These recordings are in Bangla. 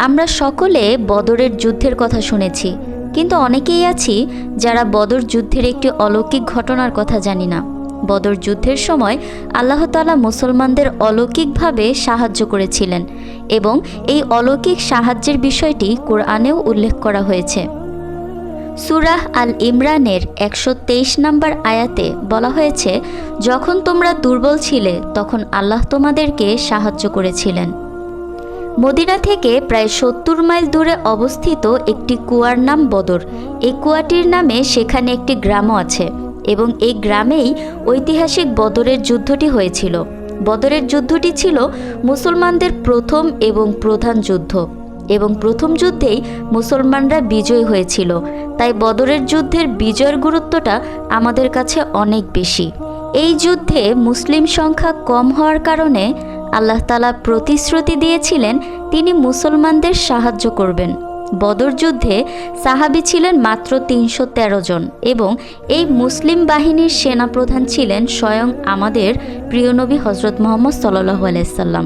আমরা সকলে বদরের যুদ্ধের কথা শুনেছি, কিন্তু অনেকেই আছি যারা বদর যুদ্ধের একটি অলৌকিক ঘটনার কথা জানি না। বদর যুদ্ধের সময় আল্লাহ তাআলা মুসলমানদের অলৌকিকভাবে সাহায্য করেছিলেন এবং এই অলৌকিক সাহায্যের বিষয়টি কোরআনেও উল্লেখ করা হয়েছে। সূরাহ আল ইমরানের ১২৩ নম্বর আয়াতে বলা হয়েছে, যখন তোমরা দুর্বল ছিলে তখন আল্লাহ তোমাদেরকে সাহায্য করেছিলেন। মদিনা থেকে প্রায় ৭০ মাইল দূরে অবস্থিত একটি কুয়ার নাম বদর। এই কুয়াটির নামে সেখানে একটি গ্রামও আছে এবং এই গ্রামেই ঐতিহাসিক বদরের যুদ্ধটি হয়েছিল। বদরের যুদ্ধটি ছিল মুসলমানদের প্রথম এবং প্রধান যুদ্ধ এবং প্রথম যুদ্ধেই মুসলমানরা বিজয়ী হয়েছিল। তাই বদরের যুদ্ধের বিজয়ের গুরুত্বটা আমাদের কাছে অনেক বেশি। এই যুদ্ধে মুসলিম সংখ্যা কম হওয়ার কারণে আল্লাহ তাআলা প্রতিশ্রুতি দিয়েছিলেন তিনি মুসলমানদের সাহায্য করবেন। বদর যুদ্ধে সাহাবী ছিলেন মাত্র ৩১৩ জন এবং এই মুসলিম বাহিনীর সেনাপ্রধান ছিলেন স্বয়ং আমাদের প্রিয় নবী হযরত মুহাম্মদ সাল্লাল্লাহু আলাইহি সাল্লাম।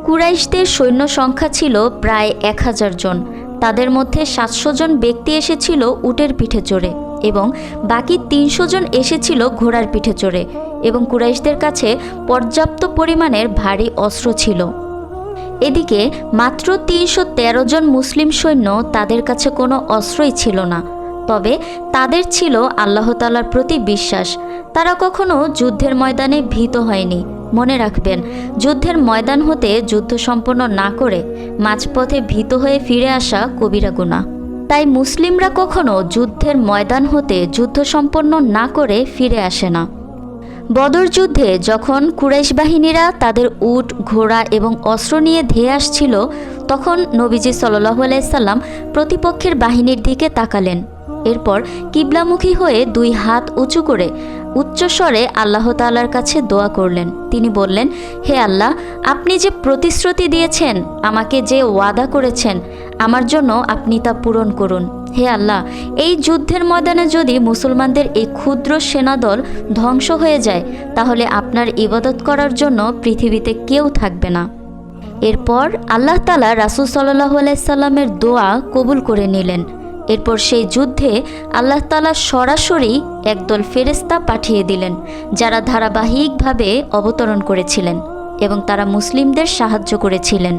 কুরাইশদের সৈন্য সংখ্যা ছিল প্রায় ১০০০ জন। তাদের মধ্যে ৭০০ জন ব্যক্তি এসেছিল উটের পিঠে চড়ে এবং বাকি ৩০০ জন এসেছিল ঘোড়ার পিঠে চড়ে এবং কুরাইশদের কাছে পর্যাপ্ত পরিমাণের ভারী অস্ত্র ছিল। এদিকে মাত্র ৩১৩ জন মুসলিম সৈন্য, তাদের কাছে কোনো অস্ত্রই ছিল না। তবে তাদের ছিল আল্লাহ তাআলার প্রতি বিশ্বাস। তারা কখনো যুদ্ধের ময়দানে ভীত হয়নি। মনে রাখবেন, যুদ্ধের ময়দান হতে যুদ্ধ সম্পন্ন না করে মাঝপথে ভীত হয়ে ফিরে আসা কবিরা গুনাহ। তাই মুসলিমরা কখনো যুদ্ধের ময়দান হতে যুদ্ধ সম্পন্ন না করে ফিরে আসে না। বদর যুদ্ধে যখন কুরাইশ বাহিনীরা তাদের উট, ঘোড়া এবং অস্ত্র নিয়ে ধেয়ে আসছিল, তখন নবীজি সাল্লাল্লাহু আলাইহি সাল্লাম প্রতিপক্ষের বাহিনীর দিকে তাকালেন। এরপর কিবলামুখী হয়ে ২ হাত উঁচু করে উচ্চস্বরে আল্লাহ তাআলার কাছে দোয়া করলেন। তিনি বললেন, হে আল্লাহ, আপনি যে প্রতিশ্রুতি দিয়েছেন, আমাকে যে ওয়াদা করেছেন, আমার জন্য আপনি তা পূরণ করুন। হে আল্লাহ, এই যুদ্ধের ময়দানে যদি মুসলমানদের এই ক্ষুদ্র সেনাদল ধ্বংস হয়ে যায়, তাহলে আপনার ইবাদত করার জন্য পৃথিবীতে কেউ থাকবে না। এরপর আল্লাহ তাআলা রাসূল সাল্লাল্লাহু আলাইহি সাল্লামের দোয়া কবুল করে নিলেন। এরপর সেই যুদ্ধে আল্লাহ তাআলা সরাসরি একদল ফেরেশতা পাঠিয়ে দিলেন, যারা ধারাবাহিকভাবে অবতরণ করেছিলেন এবং তারা মুসলিমদের সাহায্য করেছিলেন।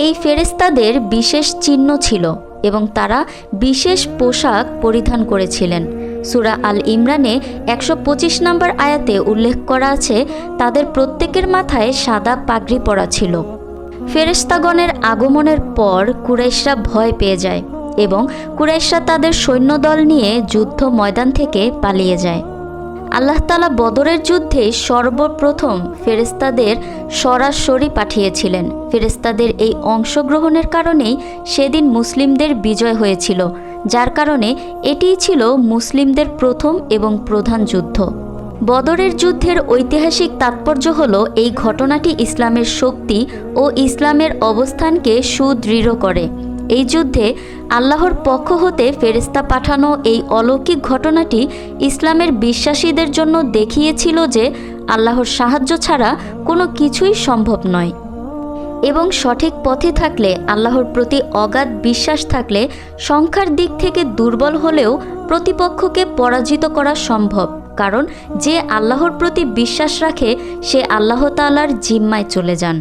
এই ফেরেশতাদের বিশেষ চিহ্ন ছিল এবং তারা বিশেষ পোশাক পরিধান করেছিলেন। সূরা আল ইমরানে ১২৫ নম্বর আয়াতে উল্লেখ করা আছে, তাদের প্রত্যেকের মাথায় সাদা পাগড়ি পরা ছিল। ফেরেশতাগণের আগমনের পর কুরাইশরা ভয় পেয়ে যায় এবং কুরাইশরা তাদের সৈন্যদল নিয়ে যুদ্ধ ময়দান থেকে পালিয়ে যায়। আল্লাহ তাআলা বদরের যুদ্ধে সর্বপ্রথম ফেরেশতাদের সরাসরি পাঠিয়েছিলেন। ফেরেশতাদের এই অংশগ্রহণের কারণেই সেদিন মুসলিমদের বিজয় হয়েছিল, যার কারণে এটিই ছিল মুসলিমদের প্রথম এবং প্রধান যুদ্ধ। বদরের যুদ্ধের ঐতিহাসিক তাৎপর্য হল, এই ঘটনাটি ইসলামের শক্তি ও ইসলামের অবস্থানকে সুদৃঢ় করে। এই যুদ্ধে আল্লাহর পক্ষ হতে ফেরেশতা পাঠানো এই অলৌকিক ঘটনাটি ইসলামের বিশ্বাসীদের জন্য দেখিয়েছিল যে আল্লাহর সাহায্য ছাড়া কোনো কিছুই সম্ভব নয় এবং সঠিক পথে থাকলে, আল্লাহর প্রতি অগাধ বিশ্বাস থাকলে, সংখ্যার দিক থেকে দুর্বল হলেও প্রতিপক্ষকে পরাজিত করা সম্ভব। কারণ যে আল্লাহর প্রতি বিশ্বাস রাখে সে আল্লাহ তাআলার জিম্মায় চলে যান।